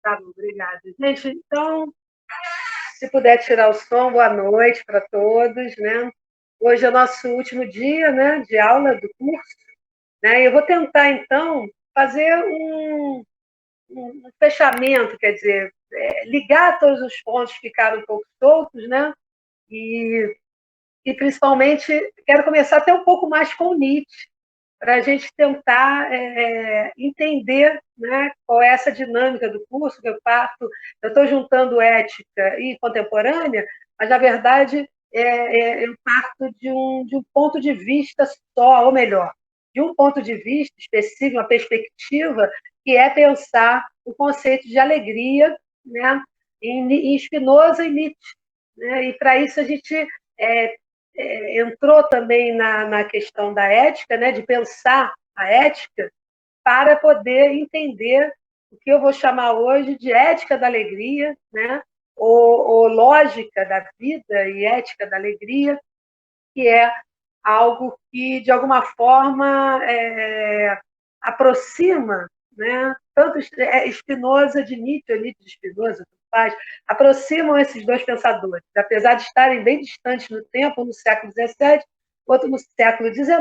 Tá bom, obrigada. Gente, então, se puder tirar o som, boa noite para todos, né? Hoje é o nosso último dia, né, de aula do curso, né? Eu vou tentar, então, fazer um fechamento, quer dizer, ligar todos os pontos que ficaram um pouco soltos, né? E, e principalmente, quero começar até um pouco mais com o Nietzsche, para a gente tentar entender, né, qual é essa dinâmica do curso que eu parto. Eu estou juntando ética e contemporânea, mas, na verdade, eu parto de um ponto de vista só, ou melhor, de um ponto de vista específico, uma perspectiva, que é pensar o conceito de alegria, né, em Spinoza e Nietzsche. Né? E, para isso, a gente é, entrou também na questão da ética, né, de pensar a ética para poder entender o que eu vou chamar hoje de ética da alegria, né, ou lógica da vida e ética da alegria, que é algo que, de alguma forma, aproxima, né, tanto Spinoza de Nietzsche, ou Nietzsche de Spinoza, faz, aproximam esses dois pensadores, apesar de estarem bem distantes no tempo, um no século XVII, outro no século XIX,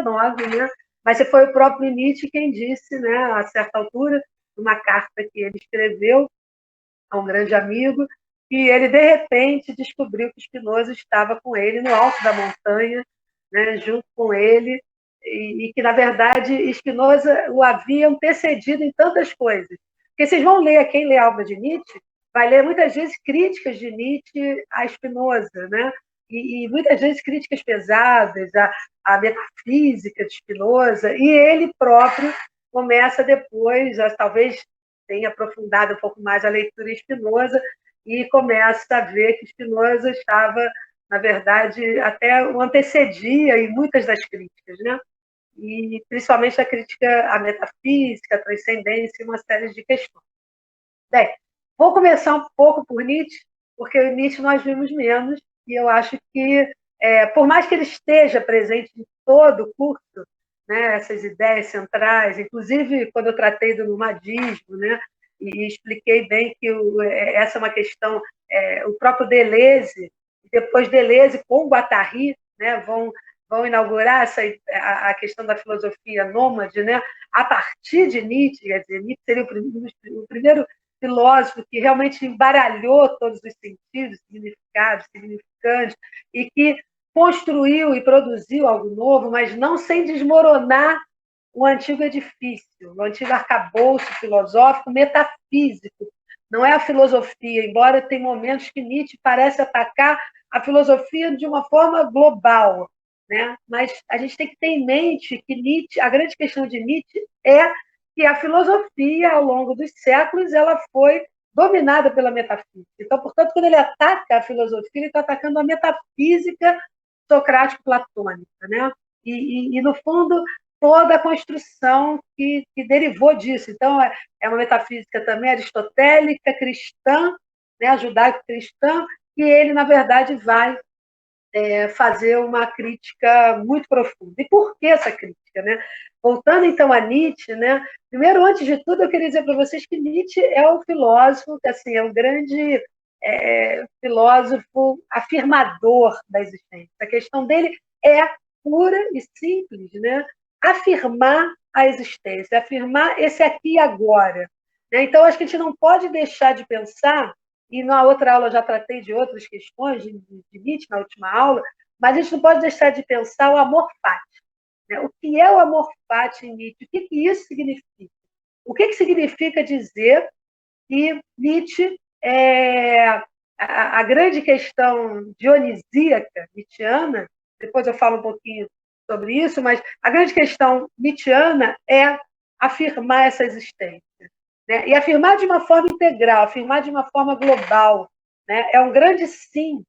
né? Mas foi o próprio Nietzsche quem disse, né, a certa altura, numa carta que ele escreveu a um grande amigo, que ele, de repente, descobriu que Spinoza estava com ele no alto da montanha, né, junto com ele, e que, na verdade, Spinoza o havia antecedido em tantas coisas. Porque vocês vão ler, quem lê a obra de Nietzsche, vai ler muitas vezes críticas de Nietzsche a Spinoza, né? E muitas vezes críticas pesadas à metafísica de Spinoza, e ele próprio começa depois, talvez tenha aprofundado um pouco mais a leitura em Spinoza, e começa a ver que Spinoza estava, na verdade, até o antecedia em muitas das críticas, né? E principalmente a crítica à metafísica, à transcendência e uma série de questões. Bem, vou começar um pouco por Nietzsche, porque o Nietzsche nós vimos menos, e eu acho que, por mais que ele esteja presente em todo o curso, né, essas ideias centrais, inclusive quando eu tratei do nomadismo, né, e expliquei bem que essa é uma questão, o próprio Deleuze, depois Deleuze com Guattari, né, vão inaugurar a questão da filosofia nômade, né, a partir de Nietzsche, quer dizer, Nietzsche seria o primeiro filósofo que realmente embaralhou todos os sentidos, significados, significantes, e que construiu e produziu algo novo, mas não sem desmoronar o antigo edifício, o antigo arcabouço filosófico metafísico. Não é a filosofia, embora tem momentos que Nietzsche parece atacar a filosofia de uma forma global, né? Mas a gente tem que ter em mente que Nietzsche, a grande questão de Nietzsche é que a filosofia, ao longo dos séculos, ela foi dominada pela metafísica. Então, portanto, quando ele ataca a filosofia, ele está atacando a metafísica socrático-platônica, né? E, no fundo, toda a construção que derivou disso. Então, é uma metafísica também aristotélica, cristã, né, judaico-cristã, e ele, na verdade, vai fazer uma crítica muito profunda. E por que essa crítica? Né? Voltando, então, a Nietzsche, né? Primeiro, antes de tudo, eu queria dizer para vocês que Nietzsche é o filósofo, assim, é um grande filósofo afirmador da existência. A questão dele é pura e simples, né? Afirmar a existência, afirmar esse aqui e agora. Né? Então, acho que a gente não pode deixar de pensar, e na outra aula eu já tratei de outras questões de Nietzsche, na última aula, mas a gente não pode deixar de pensar o amor fati. Né? O que é o amor fati em Nietzsche? O que isso significa? O que significa dizer que Nietzsche a grande questão dionisíaca nietzschiana, depois eu falo um pouquinho sobre isso, mas a grande questão nietzschiana é afirmar essa existência. Né? E afirmar de uma forma integral, afirmar de uma forma global. Né? É um grande sim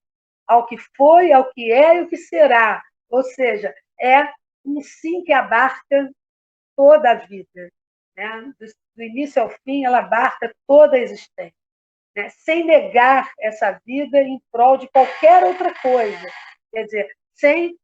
ao que foi, ao que é e o que será. Ou seja, é um sim que abarca toda a vida. Né? Do início ao fim, ela abarca toda a existência. Né? Sem negar essa vida em prol de qualquer outra coisa. Quer dizer, sem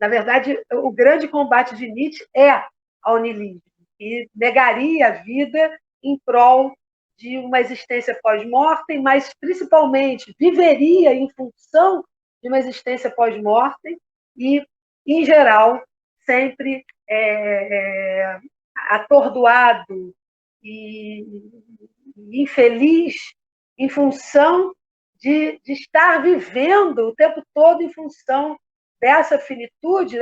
na verdade, o grande combate de Nietzsche é ao niilismo, que negaria a vida em prol de uma existência pós-mortem, mas principalmente viveria em função de uma existência pós-mortem e, em geral, sempre atordoado e infeliz em função de estar vivendo o tempo todo em função dessa finitude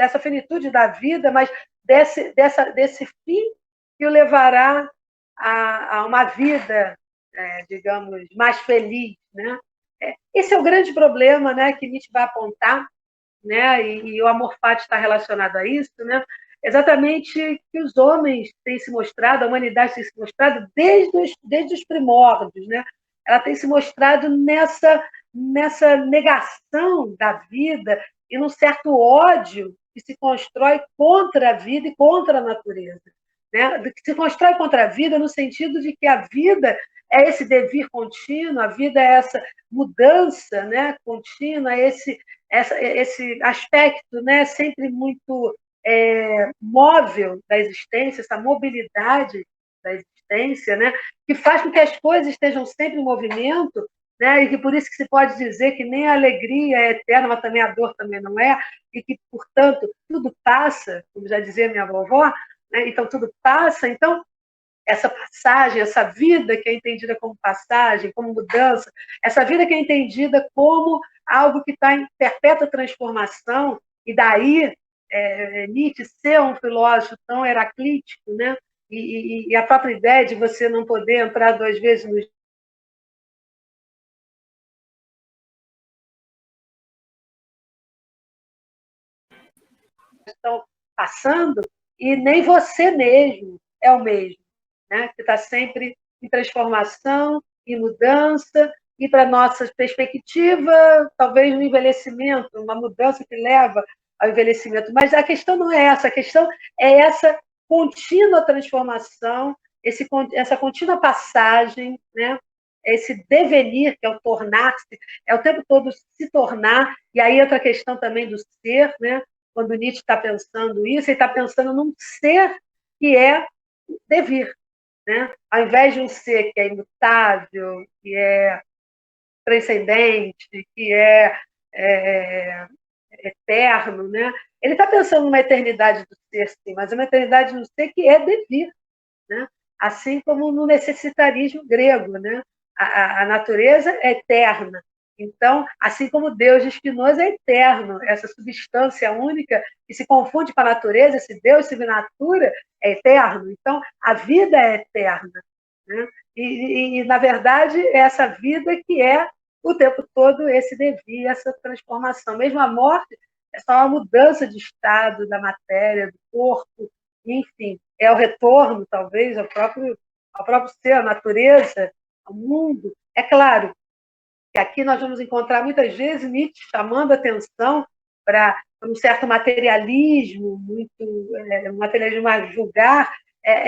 da vida, mas desse fim que o levará a uma vida, digamos, mais feliz. Né? Esse é o grande problema, né, que Nietzsche vai apontar, né, e o amor fati está relacionado a isso, né? Exatamente que os homens têm se mostrado, a humanidade tem se mostrado desde os primórdios, né? Ela tem se mostrado nessa negação da vida e num certo ódio que se constrói contra a vida e contra a natureza. Né? Que se constrói contra a vida no sentido de que a vida é esse devir contínuo, a vida é essa mudança, né, contínua, esse aspecto, né, sempre muito móvel da existência, essa mobilidade da existência, né, que faz com que as coisas estejam sempre em movimento, né, e que por isso que se pode dizer que nem a alegria é eterna, mas também a dor também não é, e que, portanto, tudo passa, como já dizia minha vovó, né, então tudo passa, então essa passagem, essa vida que é entendida como passagem, como mudança, essa vida que é entendida como algo que está em perpétua transformação, e daí Nietzsche ser um filósofo tão heraclítico, né? E a própria ideia de você não poder entrar duas vezes no estão passando, e nem você mesmo é o mesmo, né? Que está sempre em transformação, em mudança, e para nossa perspectiva, talvez no envelhecimento, uma mudança que leva ao envelhecimento. Mas a questão não é essa, a questão é essa contínua transformação, essa contínua passagem, né? Esse devenir, que é o tornar-se, é o tempo todo se tornar, e aí entra a questão também do ser, né? Quando Nietzsche está pensando isso, ele está pensando num ser que é devir, né? Ao invés de um ser que é imutável, que é transcendente, que é eterno, né? Ele está pensando numa eternidade do ser, sim, mas é uma eternidade do ser que é devir, né? Assim como no necessitarismo grego, né? A natureza é eterna. Então, assim como Deus de Spinoza é eterno, essa substância única que se confunde com a natureza, esse Deus, esse natura, é eterno. Então, a vida é eterna. Né? Na verdade, é essa vida que é o tempo todo esse devir, essa transformação. Mesmo a morte é só uma mudança de estado da matéria, do corpo, enfim, é o retorno, talvez, ao próprio ser, à natureza, ao mundo. É claro que aqui nós vamos encontrar muitas vezes Nietzsche chamando atenção para um certo materialismo, um materialismo mais vulgar,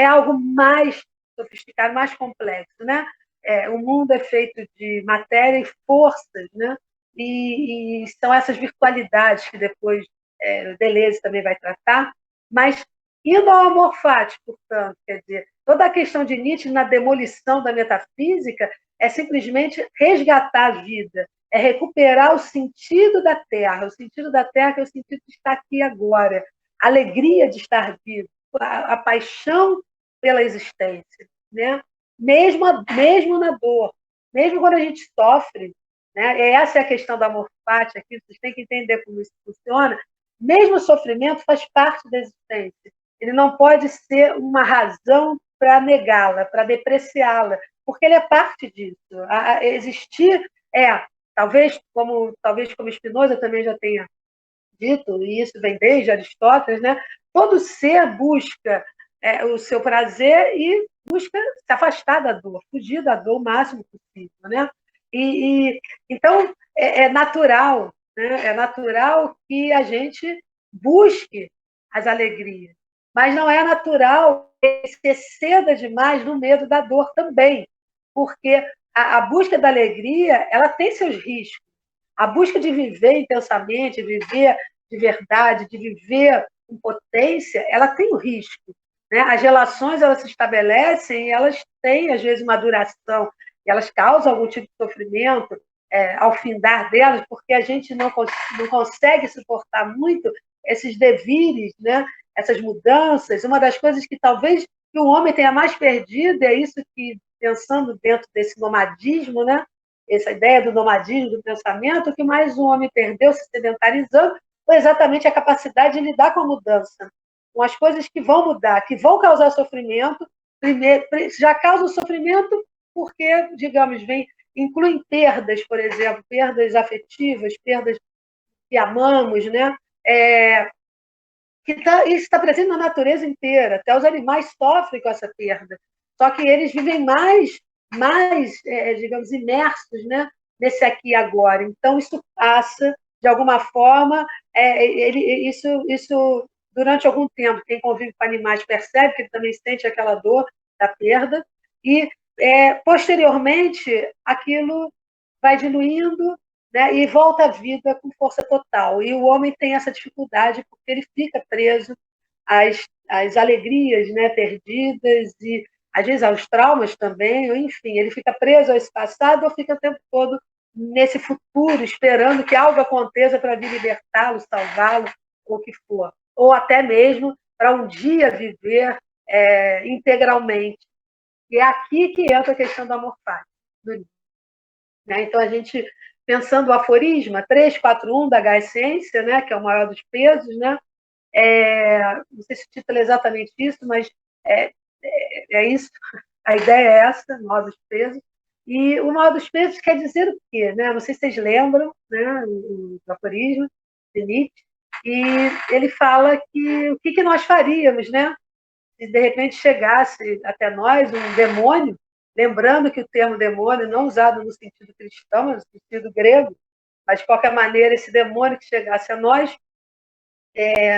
algo mais sofisticado, mais complexo. Né? O mundo é feito de matéria e forças, né? E são essas virtualidades que depois Deleuze também vai tratar, mas indo ao amor fati, portanto, quer dizer, toda a questão de Nietzsche na demolição da metafísica é simplesmente resgatar a vida, é recuperar o sentido da Terra, o sentido da Terra que é o sentido de estar aqui agora, a alegria de estar vivo, a paixão pela existência, né? Mesmo na dor, mesmo quando a gente sofre, né? Essa é a questão do amor fati aqui, vocês têm que entender como isso funciona. Mesmo o sofrimento faz parte da existência. Ele não pode ser uma razão para negá-la, para depreciá-la, porque ele é parte disso. Existir talvez como Spinoza também já tenha dito, e isso vem desde Aristóteles, né? Todo ser busca o seu prazer e busca se afastar da dor, fugir da dor o máximo possível, né? Então é natural, né? É natural que a gente busque as alegrias, mas não é natural que se exceda demais no medo da dor também, porque a busca da alegria ela tem seus riscos. A busca de viver intensamente, de viver de verdade, de viver com potência, ela tem o risco. né? As relações, elas se estabelecem e elas têm, às vezes, uma duração, e elas causam algum tipo de sofrimento ao findar delas, porque a gente não consegue suportar muito esses devires, né? Essas mudanças. Uma das coisas que talvez que o homem tenha mais perdido é isso que, pensando dentro desse nomadismo, né? Essa ideia do nomadismo, do pensamento, o que mais o homem perdeu se sedentarizando foi exatamente a capacidade de lidar com a mudança, com as coisas que vão mudar, que vão causar sofrimento. Primeiro, já causa sofrimento porque, digamos, incluem perdas, por exemplo, perdas afetivas, perdas que amamos, né? Isso está presente na natureza inteira. Até os animais sofrem com essa perda. Só que eles vivem mais digamos, imersos, né? Nesse aqui e agora. Então, isso passa, de alguma forma, isso, durante algum tempo, quem convive com animais percebe que ele também sente aquela dor da perda, e, posteriormente, aquilo vai diluindo, né, e volta à vida com força total. E o homem tem essa dificuldade porque ele fica preso às alegrias, né, perdidas e, às vezes, aos traumas também, ou, enfim, ele fica preso a esse passado ou fica o tempo todo nesse futuro, esperando que algo aconteça para vir libertá-lo, salvá-lo, ou o que for. Ou até mesmo para um dia viver integralmente. E é aqui que entra a questão do amor fati, do livro, né? Então, a gente, pensando o aforisma 341 da Ciência, né, que é o maior dos pesos, né? Não sei se o título é exatamente isso, mas é, é isso, a ideia é essa, o maior dos pesos. E o maior dos pesos quer dizer o quê? Né? Não sei se vocês lembram, né, o aforismo de Nietzsche, e ele fala que o que nós faríamos, né? Se de repente chegasse até nós um demônio, lembrando que o termo demônio não usado no sentido cristão, mas no sentido grego, mas de qualquer maneira esse demônio que chegasse a nós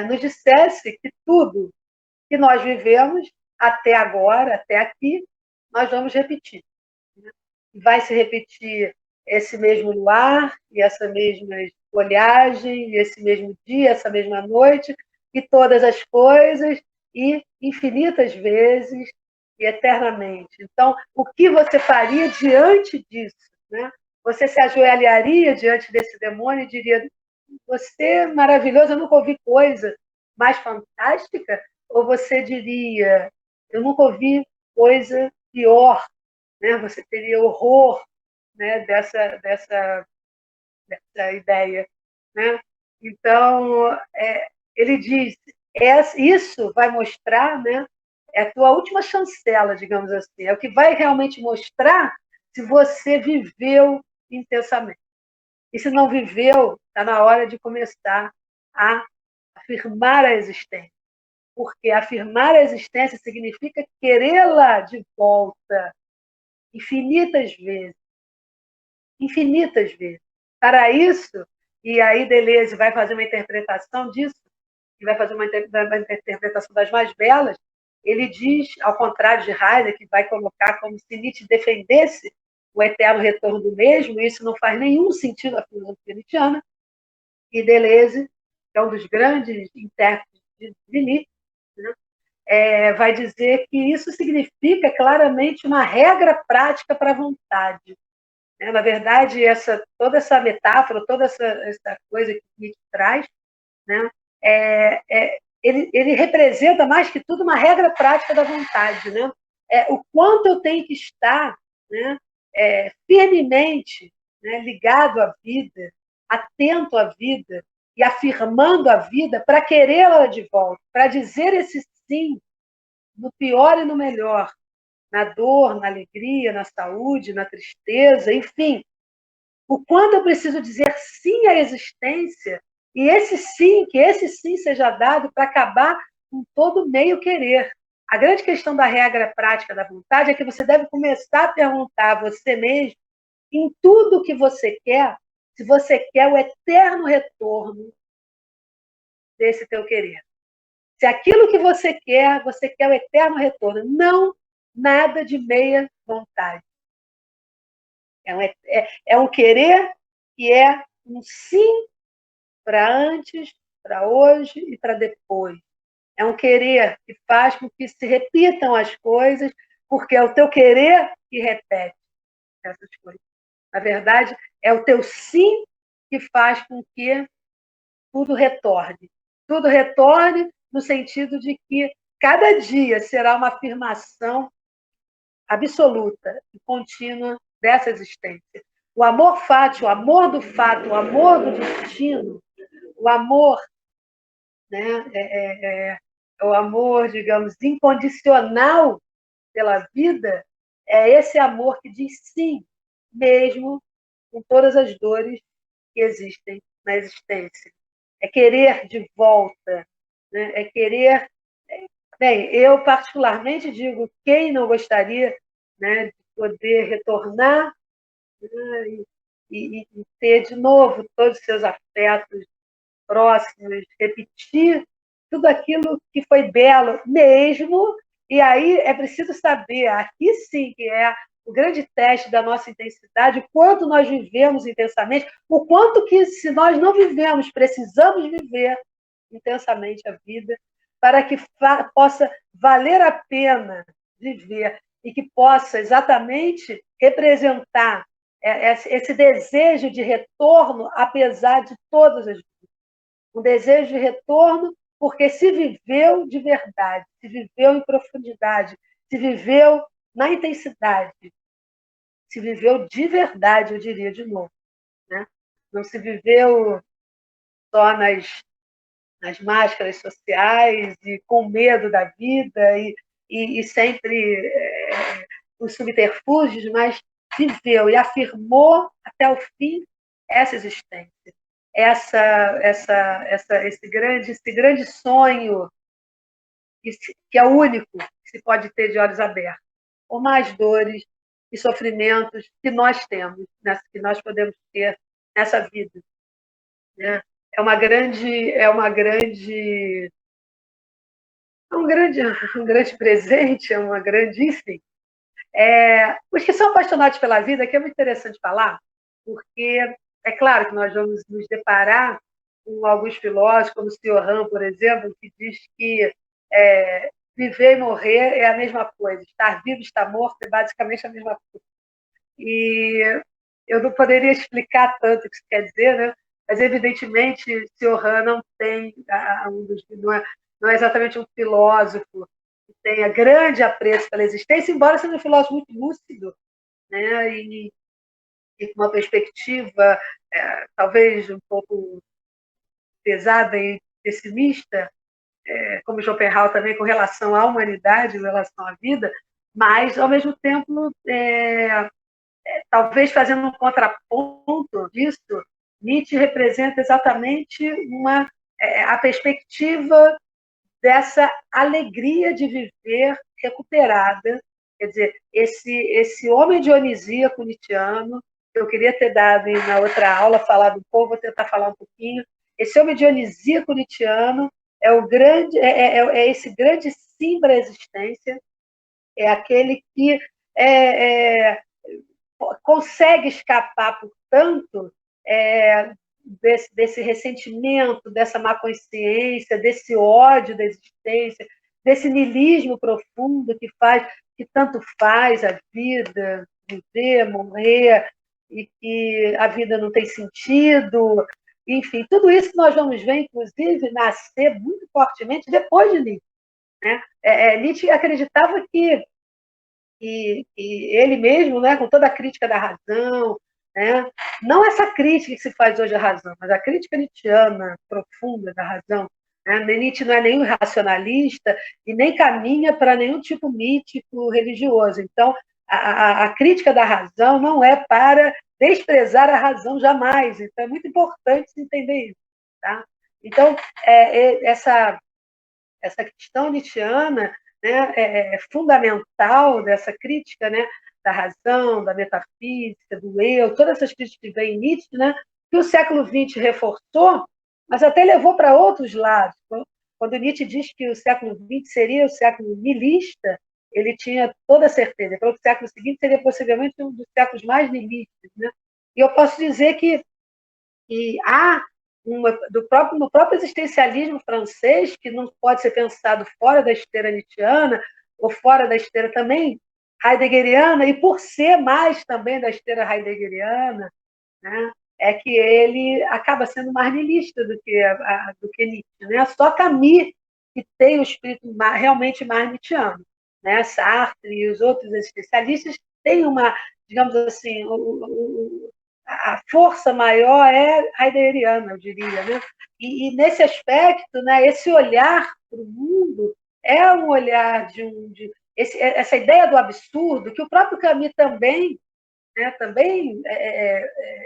nos dissesse que tudo que nós vivemos até agora, até aqui, nós vamos repetir, né? Vai se repetir esse mesmo luar, e essa mesma folhagem, esse mesmo dia, essa mesma noite, e todas as coisas, e infinitas vezes, e eternamente. Então, o que você faria diante disso? Né? Você se ajoelharia diante desse demônio e diria: você é maravilhoso, eu nunca ouvi coisa mais fantástica? Ou você diria: eu nunca ouvi coisa pior, né? Você teria horror, né, dessa ideia, né? Então, ele diz, isso vai mostrar, né, é a tua última chancela, digamos assim, é o que vai realmente mostrar se você viveu intensamente. E se não viveu, está na hora de começar a afirmar a existência. Porque afirmar a existência significa querê-la de volta infinitas vezes. Infinitas vezes. Para isso, e aí Deleuze vai fazer uma interpretação disso, e vai fazer uma interpretação das mais belas, ele diz, ao contrário de Heidegger, que vai colocar como se Nietzsche defendesse o eterno retorno do mesmo, e isso não faz nenhum sentido à filosofia nietzschiana, e Deleuze, que é um dos grandes intérpretes de Nietzsche, né, vai dizer que isso significa claramente uma regra prática para a vontade. Na verdade, toda essa metáfora, toda essa coisa que Nietzsche traz, né, ele representa, mais que tudo, uma regra prática da vontade. Né? O quanto eu tenho que estar, né, firmemente, né, ligado à vida, atento à vida e afirmando a vida para querê-la de volta, para dizer esse sim no pior e no melhor, na dor, na alegria, na saúde, na tristeza, enfim. O quanto eu preciso dizer sim à existência, e que esse sim seja dado para acabar com todo meio querer. A grande questão da regra prática da vontade é que você deve começar a perguntar a você mesmo, em tudo que você quer, se você quer o eterno retorno desse teu querer. Se aquilo que você quer o eterno retorno, não nada de meia vontade. É um querer que é um sim para antes, para hoje e para depois. É um querer que faz com que se repitam as coisas, porque é o teu querer que repete essas coisas. Na verdade, é o teu sim que faz com que tudo retorne. Tudo retorne no sentido de que cada dia será uma afirmação absoluta e contínua dessa existência. O amor fati, o amor do fato, o amor do destino, o amor, né, o amor, digamos, incondicional pela vida, é esse amor que diz sim, mesmo com todas as dores que existem na existência. É querer de volta, né? É querer. Bem, eu particularmente digo, quem não gostaria, né, de poder retornar, né, e ter de novo todos os seus afetos próximos, repetir tudo aquilo que foi belo mesmo, e aí é preciso saber, aqui sim que é o grande teste da nossa intensidade, o quanto nós vivemos intensamente, o quanto que se nós não vivemos, precisamos viver intensamente a vida, para que possa valer a pena viver e que possa exatamente representar esse desejo de retorno, apesar de todas as um desejo de retorno, porque se viveu de verdade, se viveu em profundidade, se viveu na intensidade, se viveu de verdade, eu diria de novo. Né? Não se viveu só nas máscaras sociais e com medo da vida e sempre os subterfúgios, mas viveu e afirmou até o fim essa existência. Esse grande sonho que é o único que se pode ter de olhos abertos, por mais dores e sofrimentos que nós temos, que nós podemos ter nessa vida, né? Um grande presente, é uma grande, enfim. Os que são apaixonados pela vida, que é muito interessante falar, porque é claro que nós vamos nos deparar com alguns filósofos, como o Sr. Han, por exemplo, que diz que viver e morrer é a mesma coisa, estar vivo e estar morto é basicamente a mesma coisa. E eu não poderia explicar tanto o que isso quer dizer, né? Mas, evidentemente, o Sr. Han não tem, não é exatamente um filósofo que tenha grande apreço pela existência, embora seja um filósofo muito lúcido, né? E com uma perspectiva talvez um pouco pesada e pessimista, como Schopenhauer também, com relação à humanidade, com relação à vida, mas, ao mesmo tempo, talvez fazendo um contraponto disso, Nietzsche representa exatamente a perspectiva dessa alegria de viver recuperada. Quer dizer, esse homem dionisíaco nietzschiano, que eu queria ter dado na outra aula, falado um pouco, vou tentar falar um pouquinho. Esse homem dionisíaco nietzschiano é esse grande sim para a existência, é aquele que é, é, consegue escapar, portanto, desse ressentimento, dessa má consciência, desse ódio da existência, desse niilismo profundo que tanto faz a vida, viver, morrer, e que a vida não tem sentido. Enfim, tudo isso que nós vamos ver, inclusive, nascer muito fortemente depois de Nietzsche. Né? Nietzsche acreditava que ele mesmo, né, com toda a crítica da razão, né, não essa crítica que se faz hoje à razão, mas a crítica nietzschiana profunda da razão. Né? Nietzsche não é nenhum racionalista e nem caminha para nenhum tipo mítico religioso. Então, a crítica da razão não é para desprezar a razão jamais. Então, é muito importante se entender isso. Tá? Então, essa questão nietzschiana, né, é fundamental dessa crítica, né, da razão, da metafísica, do eu, todas essas críticas que vêm em Nietzsche, né, que o século XX reforçou, mas até levou para outros lados. Quando Nietzsche diz que o século XX seria o século nihilista, ele tinha toda a certeza. Então, o século seguinte seria possivelmente um dos séculos mais nihilistas. Né? E eu posso dizer que há no próprio existencialismo francês, que não pode ser pensado fora da esteira nietzschiana, ou fora da esteira também heideggeriana, e por ser mais também da esteira heideggeriana, né, é que ele acaba sendo mais niilista do que Nietzsche. Né? Só Camus que tem o espírito realmente mais nietzschiano. Né? Sartre e os outros existencialistas têm uma, digamos assim, a força maior é heideggeriana, eu diria. Né? E nesse aspecto, né, esse olhar para o mundo é um olhar essa ideia do absurdo, que o próprio Camus também, né, também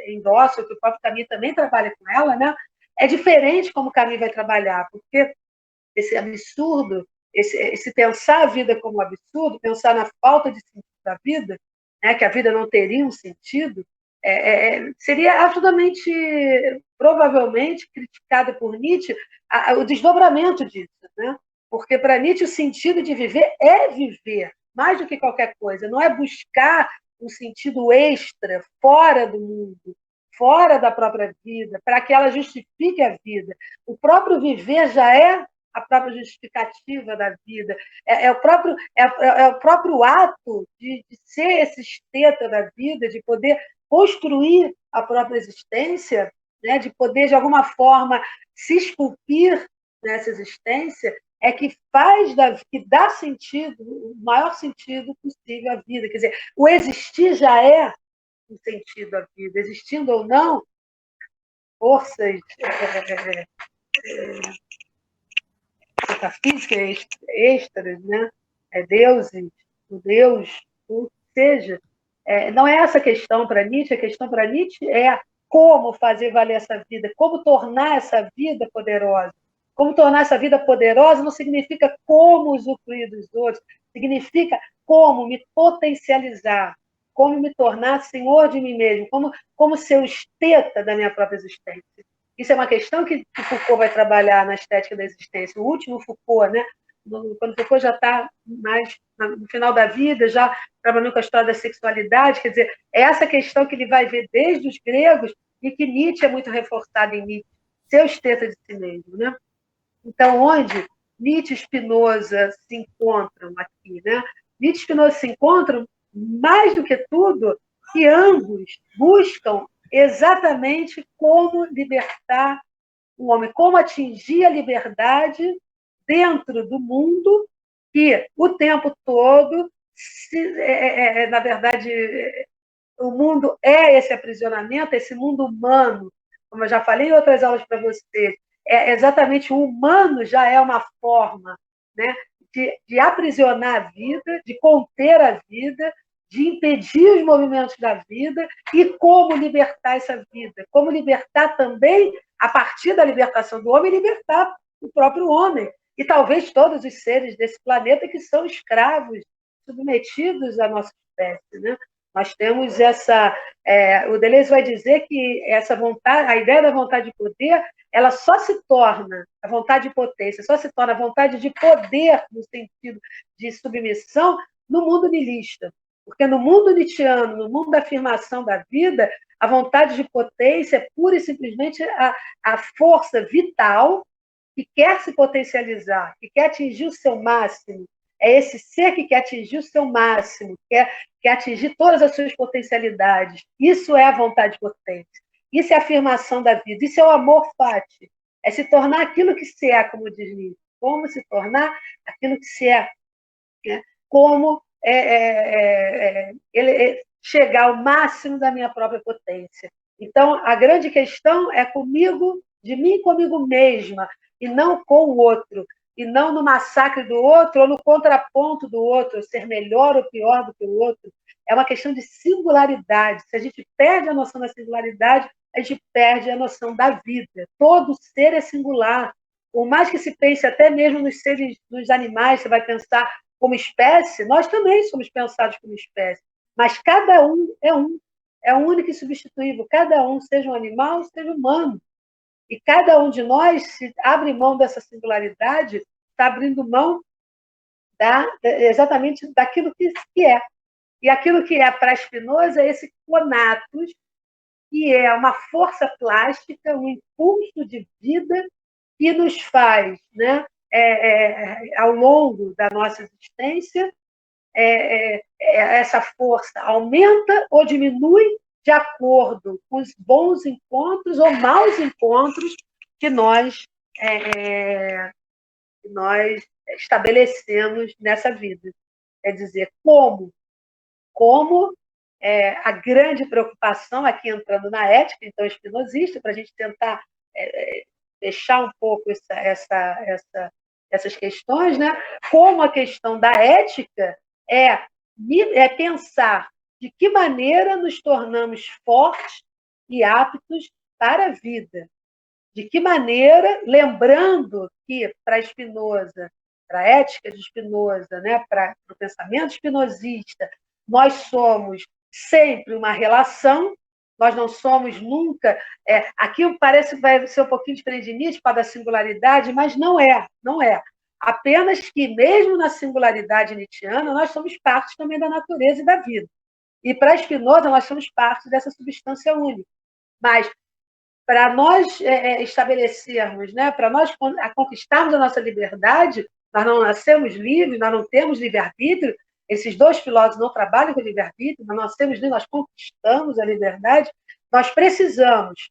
endossa, que o próprio Camus também trabalha com ela, né, é diferente como o Camus vai trabalhar, porque esse absurdo, esse pensar a vida como absurdo, pensar na falta de sentido da vida, né, que a vida não teria um sentido, seria absolutamente, provavelmente, criticado por Nietzsche o desdobramento disso, né? Porque para Nietzsche o sentido de viver é viver, mais do que qualquer coisa, não é buscar um sentido extra, fora do mundo, fora da própria vida, para que ela justifique a vida. O próprio viver já é a própria justificativa da vida, é o próprio ato de ser esse esteta da vida, de poder construir a própria existência, né, de poder, de alguma forma, se esculpir nessa existência, é que que dá sentido, o maior sentido possível à vida. Quer dizer, o existir já é um sentido à vida, existindo ou não, forças metafísicas extras, né? Deuses, o Deus, o que seja. Não é essa a questão para Nietzsche, a questão para Nietzsche é como fazer valer essa vida, como tornar essa vida poderosa. Como tornar essa vida poderosa não significa como usufruir dos outros, significa como me potencializar, como me tornar senhor de mim mesmo, como ser o esteta da minha própria existência. Isso é uma questão que Foucault vai trabalhar na estética da existência. O último Foucault, né? Quando Foucault já está mais no final da vida, já trabalhando com a história da sexualidade, quer dizer, é essa questão que ele vai ver desde os gregos e que Nietzsche é muito reforçado em Nietzsche, ser o esteta de si mesmo. Né? Então, onde Nietzsche e Spinoza se encontram aqui? Né? Nietzsche e Spinoza se encontram, mais do que tudo, que ambos buscam exatamente como libertar o homem, como atingir a liberdade dentro do mundo que o tempo todo, na verdade, o mundo é esse aprisionamento, esse mundo humano, como eu já falei em outras aulas para vocês, exatamente o humano já é uma forma, né, de aprisionar a vida, de conter a vida, de impedir os movimentos da vida e como libertar essa vida, como libertar também, a partir da libertação do homem, libertar o próprio homem e talvez todos os seres desse planeta que são escravos, submetidos à nossa espécie, né? Nós temos o Deleuze vai dizer que essa vontade, a ideia da vontade de poder, ela só se torna, a vontade de potência, só se torna a vontade de poder, no sentido de submissão, no mundo niilista. Porque no mundo nietzschiano, no mundo da afirmação da vida, a vontade de potência é pura e simplesmente a força vital que quer se potencializar, que quer atingir o seu máximo. É esse ser que quer atingir o seu máximo, quer atingir todas as suas potencialidades. Isso é a vontade potente. Isso é a afirmação da vida. Isso é o amor fati. É se tornar aquilo que se é, como diz Nietzsche. Como se tornar aquilo que se é. Né? Como chegar ao máximo da minha própria potência. Então, a grande questão é comigo, de mim comigo mesma, e não com o outro, e não no massacre do outro ou no contraponto do outro, ser melhor ou pior do que o outro. É uma questão de singularidade. Se a gente perde a noção da singularidade, a gente perde a noção da vida. Todo ser é singular. Por mais que se pense até mesmo nos seres, nos animais, você vai pensar como espécie, nós também somos pensados como espécie. Mas cada um, é único e substituível. Cada um, seja um animal, seja humano. E cada um de nós, se abre mão dessa singularidade, está abrindo mão exatamente daquilo que é. E aquilo que é para Spinoza é esse conatus que é uma força plástica, um impulso de vida que nos faz, né, ao longo da nossa existência, essa força aumenta ou diminui de acordo com os bons encontros ou maus encontros que nós estabelecemos nessa vida. Quer dizer, como a grande preocupação, aqui entrando na ética, então, espinosista, para a gente tentar fechar um pouco essas questões, né? Como a questão da ética é pensar de que maneira nos tornamos fortes e aptos para a vida. De que maneira, lembrando que para Spinoza, para a ética de Spinoza, né, para o pensamento espinosista, nós somos sempre uma relação, nós não somos nunca. Aqui parece que vai ser um pouquinho diferente de Nietzsche, para a singularidade, mas não é, não é. Apenas que, mesmo na singularidade nietzschiana, nós somos parte também da natureza e da vida. E para Spinoza, nós somos parte dessa substância única. Mas, para nós estabelecermos, né, para nós conquistarmos a nossa liberdade, nós não nascemos livres, nós não temos livre-arbítrio, esses dois filósofos não trabalham com livre-arbítrio, nós temos livre, nós conquistamos a liberdade, nós precisamos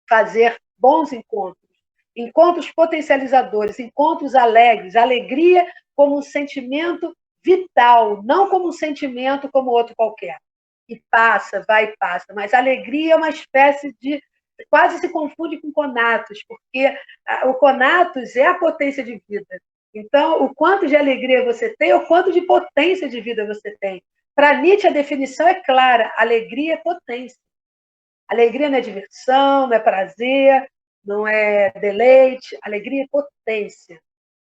fazer bons encontros, encontros potencializadores, encontros alegres, alegria como um sentimento vital, não como um sentimento como outro qualquer, que passa, vai e passa, mas alegria é uma espécie de quase se confunde com conatos, porque o conatos é a potência de vida. Então, o quanto de alegria você tem, o quanto de potência de vida você tem. Para Nietzsche, a definição é clara: alegria é potência. Alegria não é diversão, não é prazer, não é deleite, alegria é potência.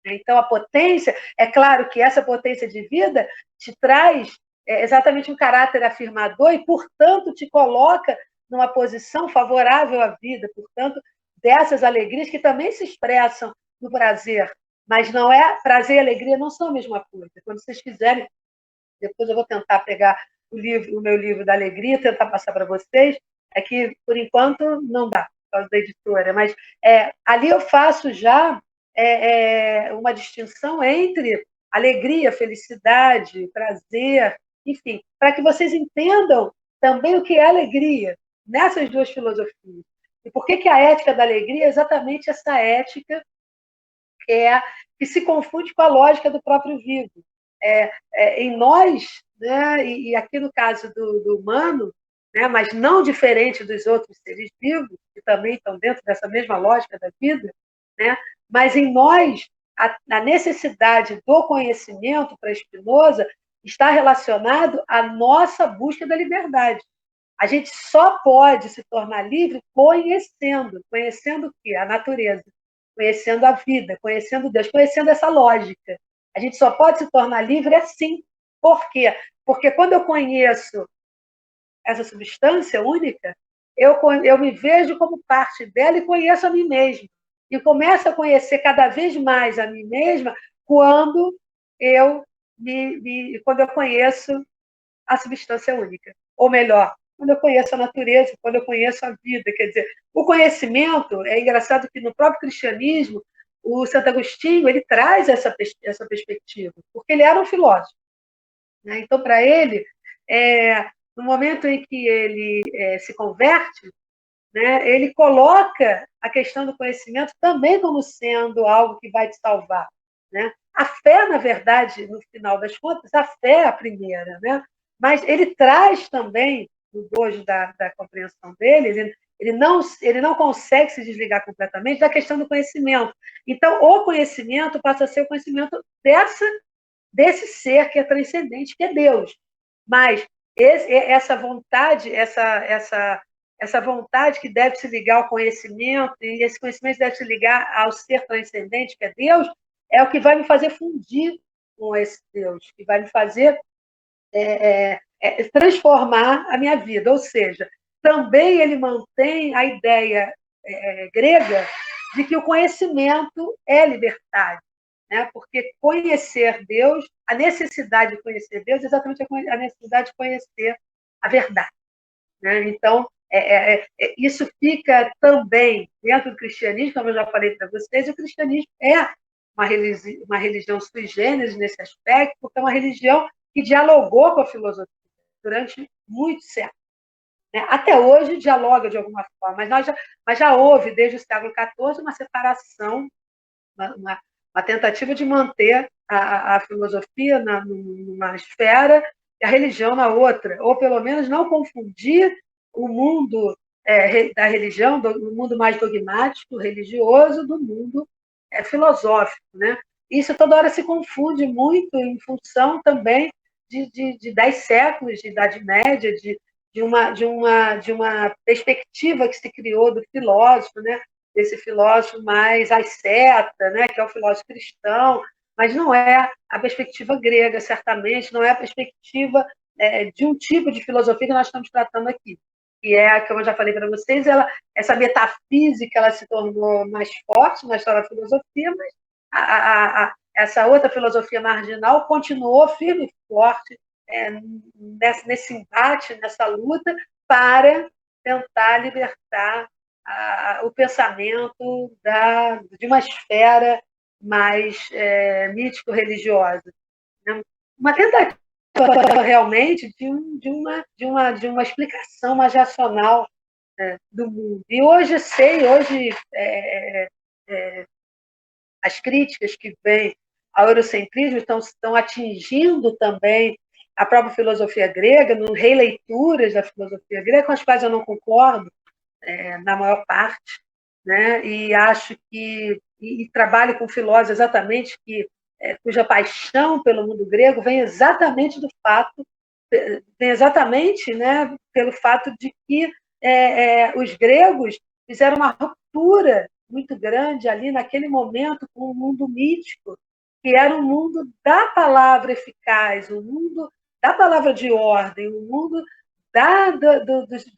Então, a potência, é claro que essa potência de vida te traz exatamente um caráter afirmador e, portanto, te coloca numa posição favorável à vida, portanto, dessas alegrias que também se expressam no prazer, mas não é prazer e alegria não são a mesma coisa. Quando vocês quiserem, depois eu vou tentar pegar o meu livro da alegria, tentar passar para vocês, é que, por enquanto, não dá, por causa da editora, mas ali eu faço já uma distinção entre alegria, felicidade, prazer, enfim, para que vocês entendam também o que é alegria nessas duas filosofias. E por que a ética da alegria é exatamente essa ética que se confunde com a lógica do próprio vivo. Em nós, né, e aqui no caso do humano, né, mas não diferente dos outros seres vivos, que também estão dentro dessa mesma lógica da vida, né, mas em nós, a necessidade do conhecimento para Spinoza está relacionado à nossa busca da liberdade. A gente só pode se tornar livre conhecendo o quê? A natureza, conhecendo a vida, conhecendo Deus, conhecendo essa lógica. A gente só pode se tornar livre assim. Por quê? Porque quando eu conheço essa substância única, eu me vejo como parte dela e conheço a mim mesma. E começo a conhecer cada vez mais a mim mesma quando quando eu conheço a substância única. Ou melhor, quando eu conheço a natureza, quando eu conheço a vida. Quer dizer, o conhecimento, é engraçado que no próprio cristianismo, o Santo Agostinho, ele traz essa perspectiva, porque ele era um filósofo. Né? Então, para ele, no momento em que ele se converte, né, ele coloca a questão do conhecimento também como sendo algo que vai te salvar. Né? A fé, na verdade, no final das contas, a fé é a primeira, né? Mas ele traz também, no bojo da compreensão dele, ele não consegue se desligar completamente da questão do conhecimento. Então, o conhecimento passa a ser o conhecimento desse ser que é transcendente, que é Deus. Mas essa vontade, essa vontade que deve se ligar ao conhecimento, e esse conhecimento deve se ligar ao ser transcendente, que é Deus, é o que vai me fazer fundir com esse Deus, que vai me fazer transformar a minha vida. Ou seja, também ele mantém a ideia grega de que o conhecimento é liberdade. Né? Porque conhecer Deus, a necessidade de conhecer Deus é exatamente a necessidade de conhecer a verdade. Né? Então, Isso fica também dentro do cristianismo, como eu já falei para vocês, o cristianismo é uma religião sui generis nesse aspecto, porque é uma religião que dialogou com a filosofia durante muitos séculos. Né? Até hoje dialoga de alguma forma, mas já houve, desde o século XIV, uma separação, uma tentativa de manter a filosofia numa esfera e a religião na outra, ou pelo menos não confundir o mundo da religião, do mundo mais dogmático, religioso, do mundo filosófico. Né? Isso toda hora se confunde muito em função também de 10 séculos de Idade Média, de uma perspectiva que se criou do filósofo, né? Desse filósofo mais asceta, né? Que é o filósofo cristão, mas não é a perspectiva grega, certamente, não é a perspectiva de um tipo de filosofia que nós estamos tratando aqui, que é, como eu já falei para vocês, essa metafísica ela se tornou mais forte na história da filosofia, mas essa outra filosofia marginal continuou firme e forte nesse embate, nessa luta, para tentar libertar o pensamento de uma esfera mais mítico-religiosa. Né? Uma tentativa realmente de uma explicação mais racional do mundo. E hoje as críticas que vêm ao eurocentrismo estão atingindo também a própria filosofia grega, no releituras da filosofia grega, com as quais eu não concordo, na maior parte, né? E acho que e trabalho com filósofos exatamente cuja paixão pelo mundo grego vem exatamente né, pelo fato de que os gregos fizeram uma ruptura muito grande ali naquele momento com o mundo mítico, que era o mundo da palavra eficaz, o mundo da palavra de ordem, o mundo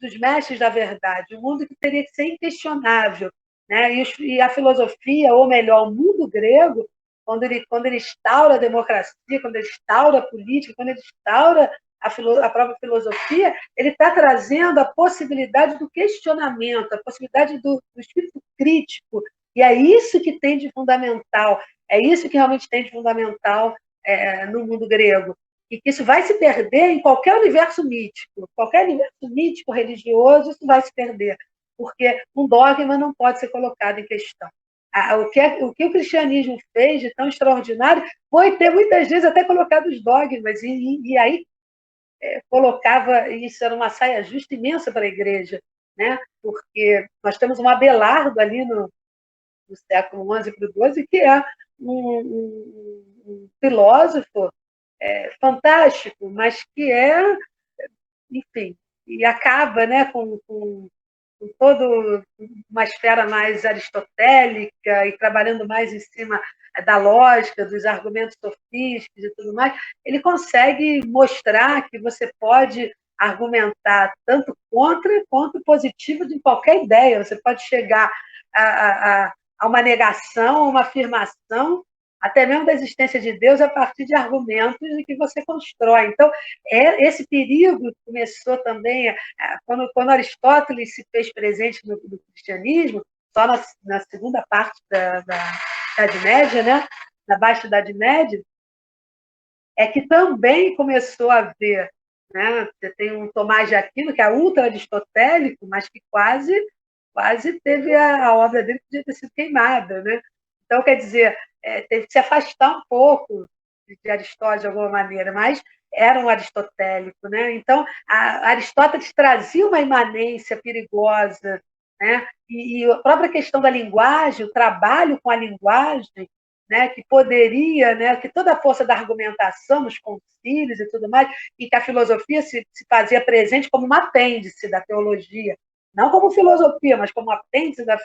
dos mestres da verdade, o mundo que teria que ser inquestionável. Né? E a filosofia, ou melhor, o mundo grego, quando ele instaura a democracia, quando ele instaura a política, quando ele instaura a própria filosofia, ele está trazendo a possibilidade do questionamento, a possibilidade do espírito crítico, e é isso que tem de fundamental, é isso que realmente tem de fundamental no mundo grego. E que isso vai se perder em qualquer universo mítico religioso, isso vai se perder, porque um dogma não pode ser colocado em questão. O que o cristianismo fez de tão extraordinário foi ter muitas vezes até colocado os dogmas, e aí colocava, isso era uma saia justa imensa para a igreja, né? Porque nós temos um Abelardo ali no século XI para o XII, que é um filósofo fantástico, mas que enfim, e acaba, né, com toda uma esfera mais aristotélica e trabalhando mais em cima da lógica, dos argumentos sofísticos e tudo mais, ele consegue mostrar que você pode argumentar tanto contra quanto positivo de qualquer ideia. Você pode chegar a uma negação, a uma afirmação, até mesmo da existência de Deus, a partir de argumentos que você constrói. Então, esse perigo começou também quando Aristóteles se fez presente no cristianismo, só na segunda parte da Idade Média, né? Na Baixa Idade Média, é que também começou a haver, né? Você tem um Tomás de Aquino, que é ultra-aristotélico, mas que quase teve a obra dele que podia ter sido queimada. Né? Então, quer dizer, teve que se afastar um pouco de Aristóteles de alguma maneira, mas era um aristotélico. Né? Então, Aristóteles trazia uma imanência perigosa, né? E a própria questão da linguagem, o trabalho com a linguagem, né? Que poderia, né? Que toda a força da argumentação nos concílios e tudo mais, e que a filosofia se fazia presente como um apêndice da teologia, não como filosofia, mas como apêndice da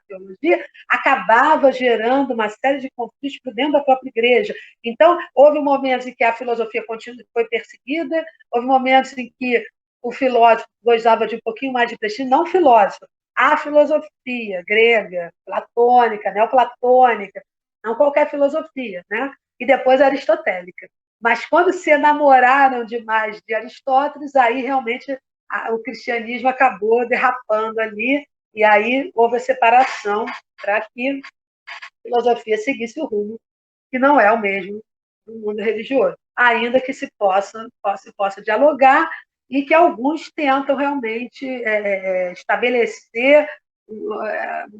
teologia, acabava gerando uma série de conflitos por dentro da própria igreja. Então, houve momentos em que a filosofia foi perseguida, houve momentos em que o filósofo gozava de um pouquinho mais de prestígio, não o filósofo, a filosofia grega, platônica, neoplatônica, não qualquer filosofia, né? E depois a aristotélica. Mas quando se enamoraram demais de Aristóteles, aí realmente o cristianismo acabou derrapando ali, e aí houve a separação para que a filosofia seguisse o rumo que não é o mesmo do mundo religioso, ainda que se possa dialogar e que alguns tentam realmente estabelecer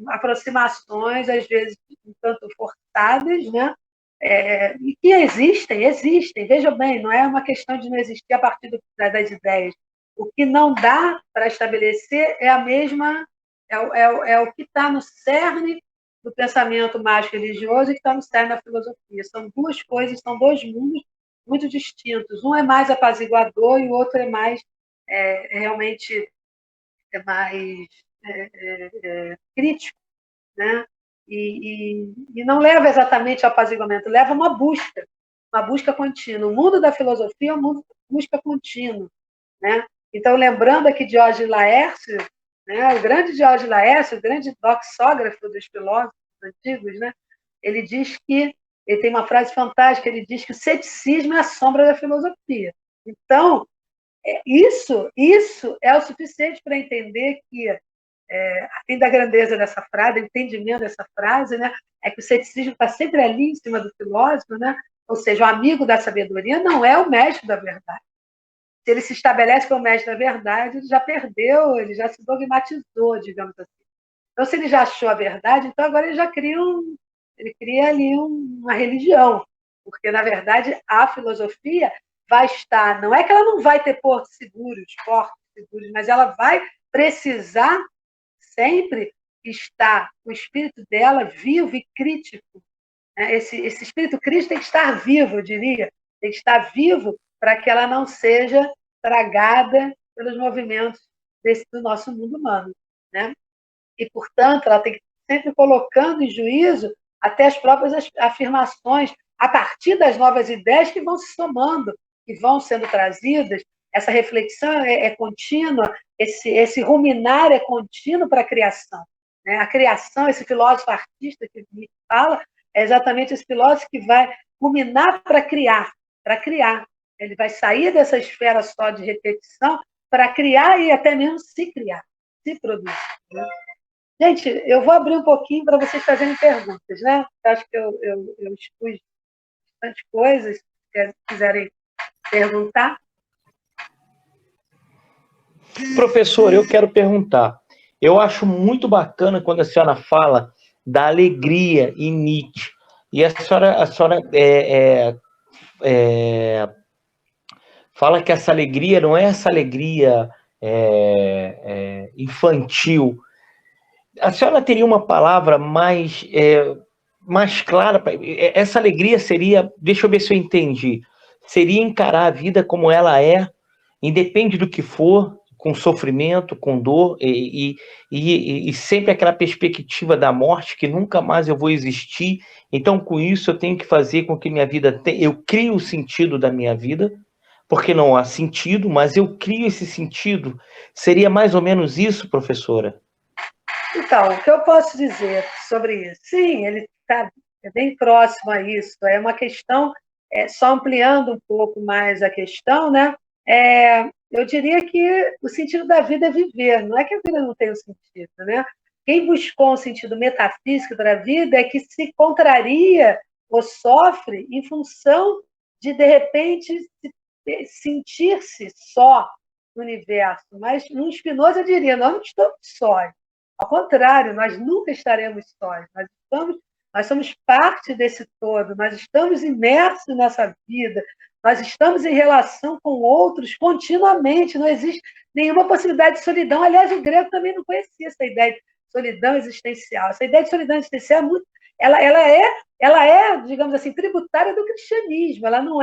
aproximações, às vezes um tanto forçadas, né? E que existem. Veja bem, não é uma questão de não existir a partir das ideias. O que não dá para estabelecer é a mesma, é o que está no cerne do pensamento mais religioso e que está no cerne da filosofia. São duas coisas, são dois mundos muito distintos. Um é mais apaziguador e o outro é mais realmente mais crítico, né? E não leva exatamente ao apaziguamento, leva a uma busca contínua. O mundo da filosofia é um mundo de busca contínua, né? Então, lembrando aqui de Diógenes Laércio, né? O grande Diógenes Laércio, o grande doxógrafo dos filósofos antigos, né? Ele diz que, ele tem uma frase fantástica, ele diz que o ceticismo é a sombra da filosofia. Então, isso é o suficiente para entender que, além da grandeza dessa frase, do entendimento dessa frase, né, é que o ceticismo está sempre ali em cima do filósofo, né? Ou seja, o amigo da sabedoria não é o mestre da verdade. Se ele se estabelece como mestre da verdade, ele já perdeu, ele já se dogmatizou, digamos assim. Então, se ele já achou a verdade, então agora ele já cria ele cria ali uma religião, porque na verdade a filosofia vai estar, não é que ela não vai ter portos seguros, mas ela vai precisar sempre estar o espírito dela vivo e crítico. Né? Esse espírito crítico tem que estar vivo, eu diria, tem que estar vivo para que ela não seja tragada pelos movimentos do nosso mundo humano, né? E, portanto, ela tem que sempre colocando em juízo até as próprias afirmações, a partir das novas ideias que vão se somando, que vão sendo trazidas. Essa reflexão é contínua, esse ruminar é contínuo para a criação. Né? A criação, esse filósofo artista que me fala, é exatamente esse filósofo que vai ruminar para criar, para criar. Ele vai sair dessa esfera só de repetição para criar e até mesmo se criar, se produzir. Né? Gente, eu vou abrir um pouquinho para vocês fazerem perguntas, né? Acho que eu expus bastante coisas, se quiserem perguntar. Professor, eu quero perguntar. Eu acho muito bacana quando a senhora fala da alegria em Nietzsche. E a senhora fala que essa alegria não é essa alegria infantil. A senhora teria uma palavra mais clara? Essa alegria seria, deixa eu ver se eu entendi, seria encarar a vida como ela é, independe do que for, com sofrimento, com dor, e sempre aquela perspectiva da morte, que nunca mais eu vou existir. Então, com isso, eu tenho que fazer com que minha vida eu crio o sentido da minha vida, porque não há sentido, mas eu crio esse sentido. Seria mais ou menos isso, professora? Então, o que eu posso dizer sobre isso? Sim, ele está bem próximo a isso. É uma questão, só ampliando um pouco mais a questão, né? Eu diria que o sentido da vida é viver, não é que a vida não tenha um sentido, né? Quem buscou um sentido metafísico da vida é que se contraria ou sofre em função de repente, sentir-se só no universo. Mas no Spinoza eu diria, nós não estamos sós. Ao contrário, nós nunca estaremos sós. Nós somos parte desse todo, nós estamos imersos nessa vida, nós estamos em relação com outros continuamente, não existe nenhuma possibilidade de solidão. Aliás, o grego também não conhecia essa ideia de solidão existencial. Essa ideia de solidão existencial ela é, digamos assim, tributária do cristianismo. Ela não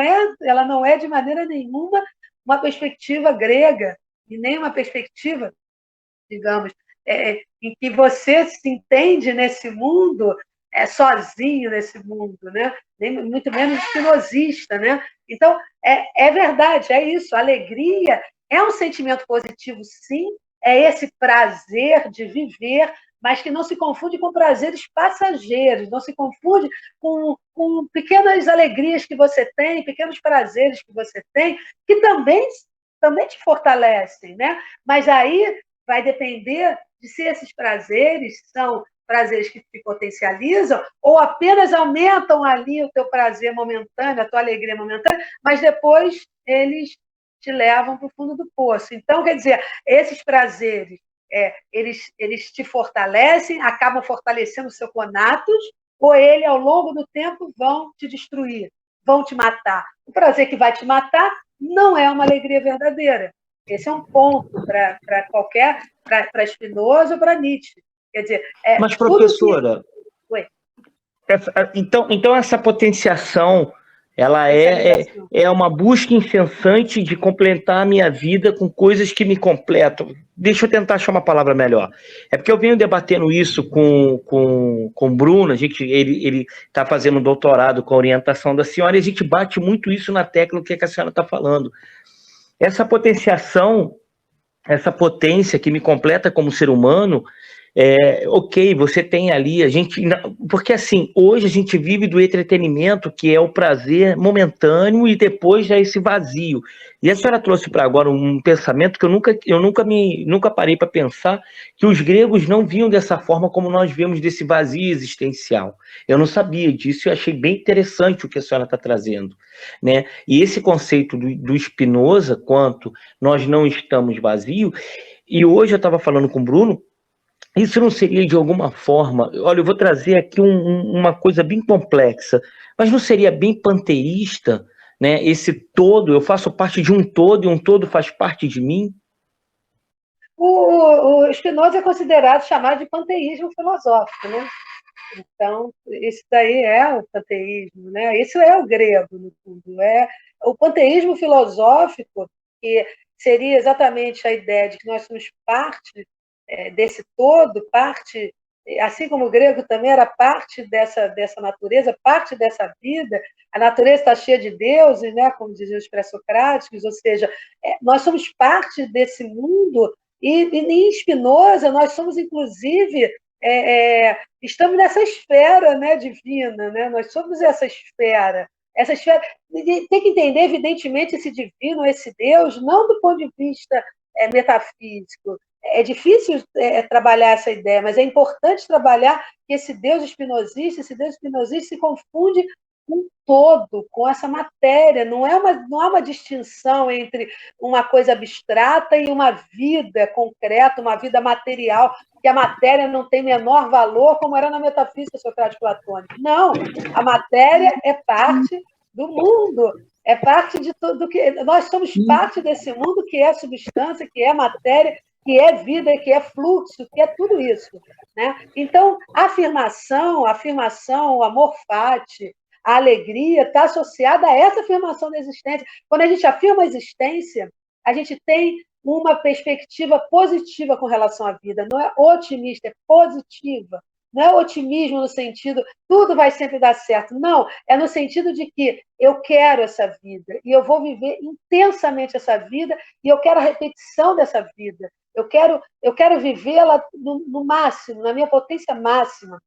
é de maneira nenhuma uma perspectiva grega e nem uma perspectiva, digamos, em que você se entende nesse mundo sozinho nesse mundo, né? Nem, muito menos espinosista, né? Então, é verdade, é isso. A alegria é um sentimento positivo, sim, é esse prazer de viver, mas que não se confunde com prazeres passageiros, não se confunde com pequenas alegrias que você tem, pequenos prazeres que você tem, que também também te fortalecem, né? Mas aí vai depender de se esses prazeres são prazeres que te potencializam ou apenas aumentam ali o teu prazer momentâneo, a tua alegria momentânea, mas depois eles te levam para o fundo do poço. Então, quer dizer, esses prazeres, eles te fortalecem, acabam fortalecendo o seu conatos, ou ele, ao longo do tempo, vão te destruir, vão te matar. O prazer que vai te matar não é uma alegria verdadeira. Esse é um ponto para qualquer, para Spinoza ou para Nietzsche. Quer dizer, Mas, tudo que... professora, então essa potenciação, ela é uma busca incessante de completar a minha vida com coisas que me completam. Deixa eu tentar achar uma palavra melhor. É porque eu venho debatendo isso com o Bruno, ele está fazendo um doutorado com a orientação da senhora, e a gente bate muito isso na tecla que a senhora está falando. Essa potenciação, essa potência que me completa como ser humano, ok, você tem ali, porque assim, hoje a gente vive do entretenimento, que é o prazer momentâneo e depois já esse vazio. E a senhora trouxe para agora um pensamento que eu nunca parei para pensar, que os gregos não viam dessa forma como nós vemos desse vazio existencial. Eu não sabia disso e achei bem interessante o que a senhora está trazendo, né? E esse conceito do Spinoza, quanto nós não estamos vazios, e hoje eu estava falando com o Bruno, isso não seria de alguma forma, olha, eu vou trazer aqui uma coisa bem complexa, mas não seria bem panteísta, né? Esse todo, eu faço parte de um todo e um todo faz parte de mim? O Spinoza é considerado, chamado de panteísmo filosófico, né? Então, isso daí é o panteísmo, né? Isso é o grego, no fundo. É o panteísmo filosófico, que seria exatamente a ideia de que nós somos parte desse todo, parte, assim como o grego também era parte dessa natureza, parte dessa vida. A natureza está cheia de deuses, né? Como diziam os pré-socráticos, ou seja, nós somos parte desse mundo, e em Spinoza nós somos, inclusive, estamos nessa esfera, né, divina, né? Nós somos essa esfera. Essa esfera tem que entender, evidentemente, esse divino, esse Deus, não do ponto de vista metafísico. É difícil trabalhar essa ideia, mas é importante trabalhar que esse Deus espinosista se confunde com todo, com essa matéria. Não há uma distinção entre uma coisa abstrata e uma vida concreta, uma vida material, que a matéria não tem menor valor, como era na metafísica socrático-platônica. Não, a matéria é parte do mundo, é parte de tudo que... Nós somos parte desse mundo que é substância, que é matéria, que é vida, que é fluxo, que é tudo isso, né? Então, a afirmação, o amor fati, a alegria está associada a essa afirmação da existência. Quando a gente afirma a existência, a gente tem uma perspectiva positiva com relação à vida, não é otimista, é positiva. Não é otimismo no sentido tudo vai sempre dar certo. Não, é no sentido de que eu quero essa vida e eu vou viver intensamente essa vida e eu quero a repetição dessa vida. Eu quero vivê-la no máximo, na minha potência máxima.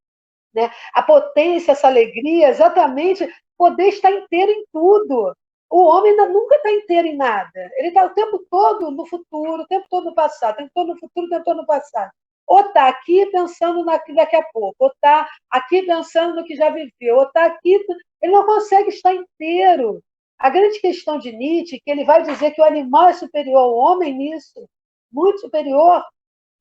Né? A potência, essa alegria, exatamente poder estar inteiro em tudo. O homem nunca está inteiro em nada. Ele está o tempo todo no futuro, o tempo todo no passado, o tempo todo no futuro, o tempo todo no passado. Ou está aqui pensando daqui a pouco, ou está aqui pensando no que já viveu, ou está aqui... Ele não consegue estar inteiro. A grande questão de Nietzsche é que ele vai dizer que o animal é superior ao homem nisso, muito superior,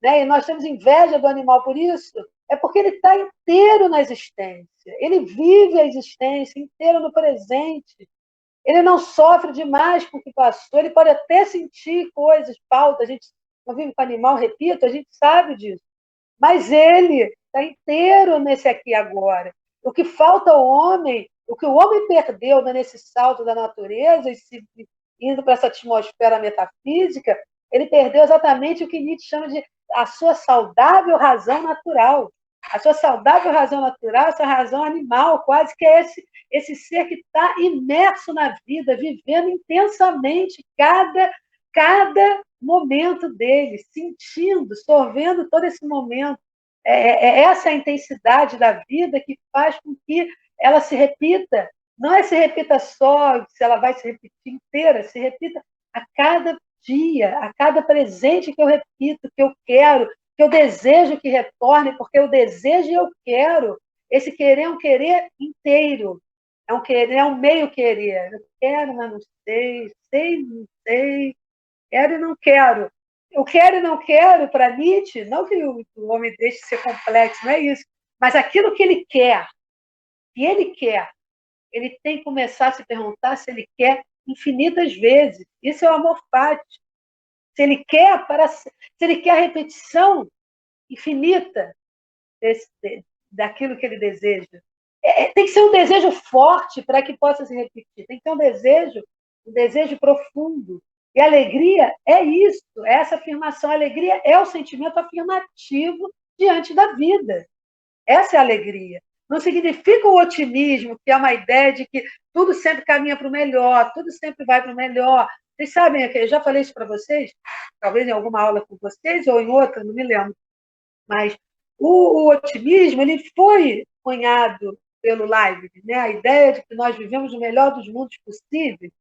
né? E nós temos inveja do animal por isso, é porque ele está inteiro na existência, ele vive a existência inteiro no presente, ele não sofre demais com o que passou, ele pode até sentir coisas, falta, a gente não vive com animal, repito, a gente sabe disso, mas ele está inteiro nesse aqui e agora. O que falta ao homem, o que o homem perdeu nesse salto da natureza, indo para essa atmosfera metafísica, ele perdeu exatamente o que Nietzsche chama de a sua saudável razão natural. A sua saudável razão natural, essa razão animal, quase que é esse ser que está imerso na vida, vivendo intensamente cada momento dele, sentindo, sorvendo todo esse momento. Essa é a intensidade da vida que faz com que ela se repita. Não é se repita só, se ela vai se repetir inteira, se repita a cada dia, a cada presente que eu repito, que eu quero, que eu desejo que retorne, porque eu desejo e eu quero. Esse querer é um querer inteiro, é um querer, é um meio querer. Eu quero, mas não sei, sei, não sei, quero e não quero. Eu quero e não quero, para Nietzsche, não que o homem deixe de ser complexo, não é isso, mas aquilo que ele quer, e ele tem que começar a se perguntar se ele quer infinitas vezes. Isso é o amor fati. Se ele quer se ele quer a repetição infinita desse, daquilo que ele deseja. Tem que ser um desejo forte para que possa se repetir. Tem que ser um desejo profundo. E a alegria é isso, é essa afirmação. A alegria é o sentimento afirmativo diante da vida. Essa é a alegria. Não significa o otimismo, que é uma ideia de que tudo sempre caminha para o melhor, tudo sempre vai para o melhor. Vocês sabem, eu já falei isso para vocês, talvez em alguma aula com vocês ou em outra, não me lembro. Mas o otimismo ele foi cunhado pelo Leibniz, né? A ideia de que nós vivemos o melhor dos mundos possíveis.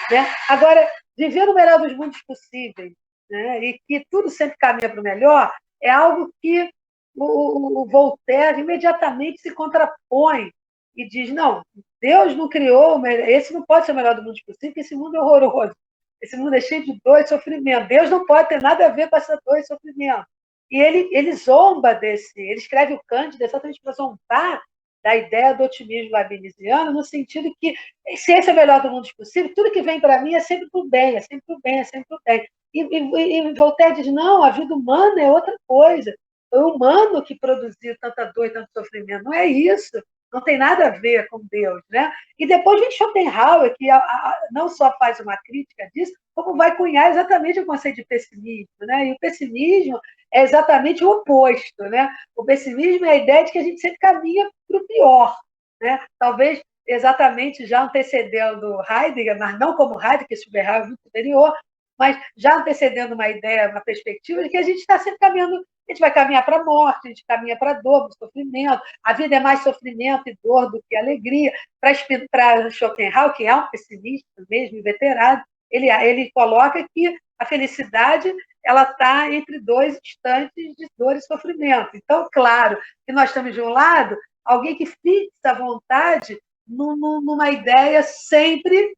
Né? Agora, viver o melhor dos mundos possíveis, né? E que tudo sempre caminha para o melhor é algo que o Voltaire imediatamente se contrapõe e diz, não, Deus não criou, esse não pode ser o melhor do mundo possível, porque esse mundo é horroroso, esse mundo é cheio de dor e sofrimento, Deus não pode ter nada a ver com essa dor e sofrimento. E ele zomba ele escreve o Cândido exatamente para zombar da ideia do otimismo leibniziano, no sentido que, se esse é o melhor do mundo possível, tudo que vem para mim é sempre para o bem, é sempre para o bem, é sempre para o bem. E Voltaire diz, não, a vida humana é outra coisa. Foi o humano que produziu tanta dor e tanto sofrimento. Não é isso. Não tem nada a ver com Deus. Né? E depois vem Schopenhauer, que não só faz uma crítica disso, como vai cunhar exatamente o conceito de pessimismo. Né? E o pessimismo é exatamente o oposto. Né? O pessimismo é a ideia de que a gente sempre caminha para o pior. Né? Talvez exatamente já antecedendo Heidegger, mas não como Heidegger, que Schopenhauer é muito superior, mas já antecedendo uma ideia, uma perspectiva de que a gente está sempre caminhando, a gente vai caminhar para a morte, a gente caminha para a dor, para o sofrimento, a vida é mais sofrimento e dor do que alegria. Para Schopenhauer, que é um pessimista mesmo, inveterado, ele coloca que a felicidade ela está entre dois instantes de dor e sofrimento. Então, claro, que nós estamos de um lado, alguém que fixa a vontade numa ideia sempre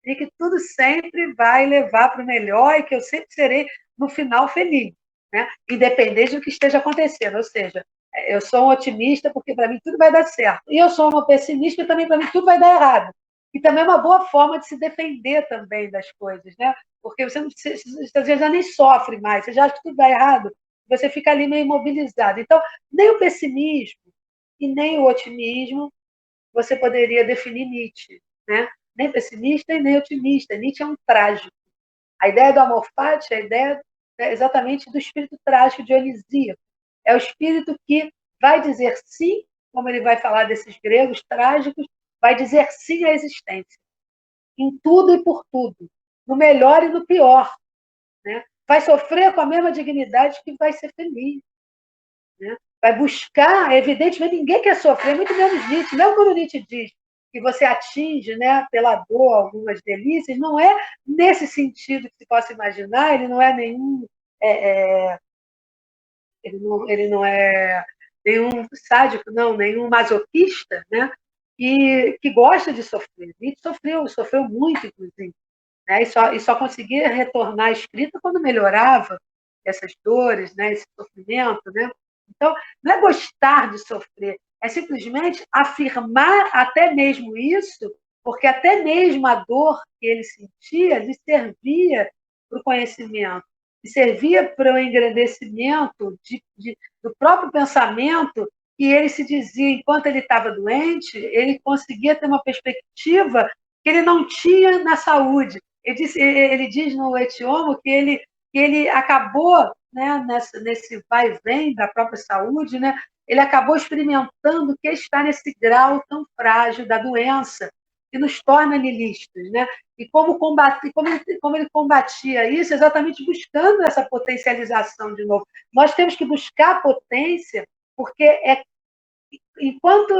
de que tudo sempre vai levar para o melhor e que eu sempre serei, no final, feliz, né? Independente do que esteja acontecendo. Ou seja, eu sou um otimista porque para mim tudo vai dar certo. E eu sou uma pessimista e também para mim tudo vai dar errado. E também é uma boa forma de se defender também das coisas, né? Porque você, às vezes já nem sofre mais, você já acha que tudo dá errado, você fica ali meio imobilizado. Então, nem o pessimismo e nem o otimismo você poderia definir Nietzsche, né? Nem pessimista e nem otimista. Nietzsche é um trágico. A ideia do amor fati é a ideia exatamente do espírito trágico dionisíaco. É o espírito que vai dizer sim, como ele vai falar desses gregos trágicos, vai dizer sim à existência, em tudo e por tudo, no melhor e no pior. Né? Vai sofrer com a mesma dignidade que vai ser feliz. Né? Vai buscar, evidentemente, ninguém quer sofrer, muito menos Nietzsche. Mesmo quando Nietzsche diz que você atinge, né, pela dor algumas delícias, não é nesse sentido que se possa imaginar, ele não é nenhum. Ele não é nenhum sádico, não, nenhum masoquista, né, que gosta de sofrer. Nietzsche sofreu muito, inclusive. Né, e só conseguia retornar à escrita quando melhorava essas dores, né, esse sofrimento. Né? Então, não é gostar de sofrer, é simplesmente afirmar até mesmo isso, porque até mesmo a dor que ele sentia lhe servia para o conhecimento, lhe servia para o engrandecimento do próprio pensamento, que ele se dizia, enquanto ele estava doente, ele conseguia ter uma perspectiva que ele não tinha na saúde. Ele diz no Etiomo que ele acabou, né, nesse vai e vem da própria saúde, né, ele acabou experimentando o que está nesse grau tão frágil da doença, que nos torna nihilistas. Né? E como ele combatia isso, exatamente buscando essa potencialização de novo. Nós temos que buscar a potência, porque enquanto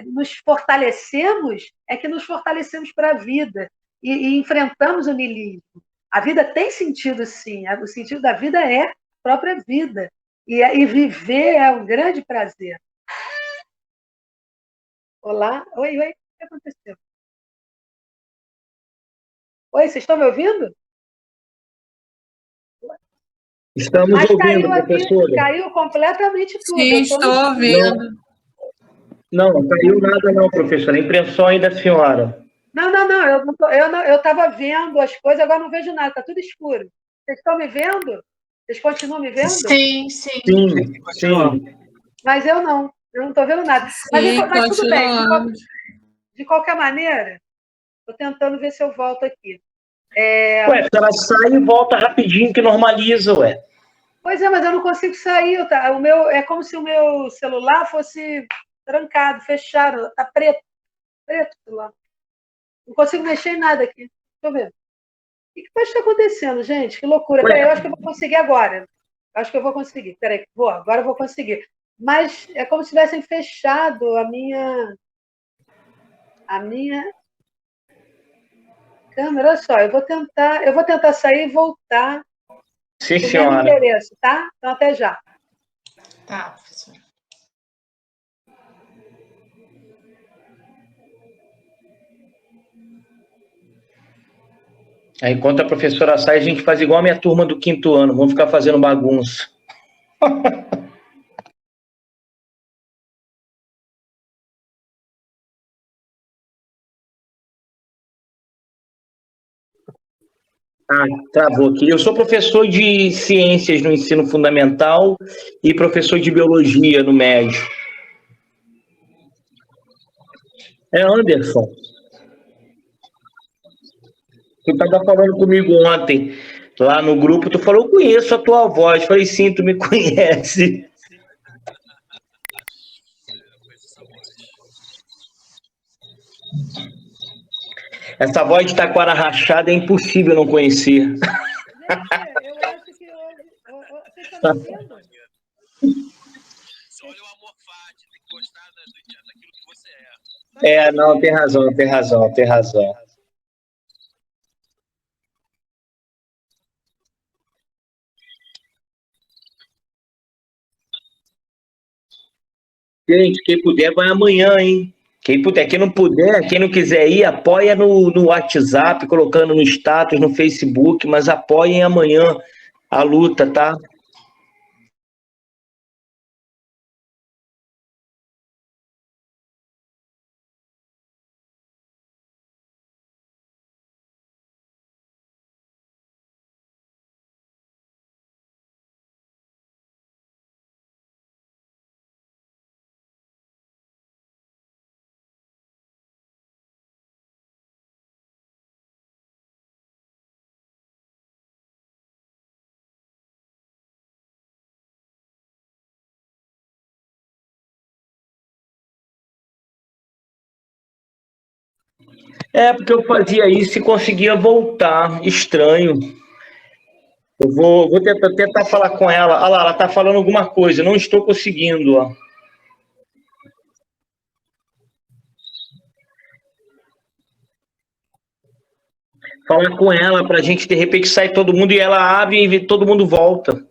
nos fortalecemos, é que nos fortalecemos para a vida e enfrentamos o niilismo. A vida tem sentido, sim. O sentido da vida é a própria vida. E viver é um grande prazer. Olá? Oi, oi. O que aconteceu? Oi, vocês estão me ouvindo? Estamos Mas ouvindo, caiu aqui, professora. caiu completamente tudo. Sim, Eu estou estou ouvindo. Não, não caiu nada não, professora. Impressões da senhora. Não, eu estava vendo as coisas, agora não vejo nada, está tudo escuro. Vocês estão me vendo? Vocês continuam me vendo? Sim, sim. Sim. Mas eu não estou vendo nada. Sim, Mas tudo bem, continuamos. de qualquer maneira, estou tentando ver se eu volto aqui. Ué, se ela sai e volta rapidinho que normaliza, ué. Pois é, mas eu não consigo sair. É como se o meu celular fosse trancado, fechado, está preto lá. Não consigo mexer em nada aqui. Deixa eu ver. O que pode estar acontecendo, gente? Que loucura. Peraí, eu acho que eu vou conseguir agora. Acho que eu vou conseguir. Peraí, agora eu vou conseguir. Mas é como se tivessem fechado a minha câmera. Olha só, eu vou tentar sair e voltar Sim, do mesmo senhora. endereço, tá? Então até já. Tá, professora. Aí, enquanto a professora sai, a gente faz igual a minha turma do 5º ano. Vamos ficar fazendo bagunça. Ah, travou aqui. Eu sou professor de ciências no ensino fundamental e professor de biologia no médio. É Anderson. Tu estava falando comigo ontem, lá no grupo, tu falou, eu conheço a tua voz. Eu falei, sim, tu me conhece. Essa voz de taquara rachada é impossível não conhecer. Gente, eu acho que hoje... Vocês estão me ouvindo? Você olha o amor fati, tem que gostar daquilo que você é. É, não, tem razão. Gente, quem puder vai amanhã, hein? Quem puder, quem não puder, quem não quiser ir, apoia no WhatsApp, colocando no status, no Facebook, mas apoiem amanhã a luta, tá? É, porque eu fazia isso e conseguia voltar. Estranho. Eu vou tentar falar com ela. Olha lá, ela tá falando alguma coisa. Não estou conseguindo, ó. Falar com ela pra gente, de repente, sair todo mundo e ela abre e todo mundo volta.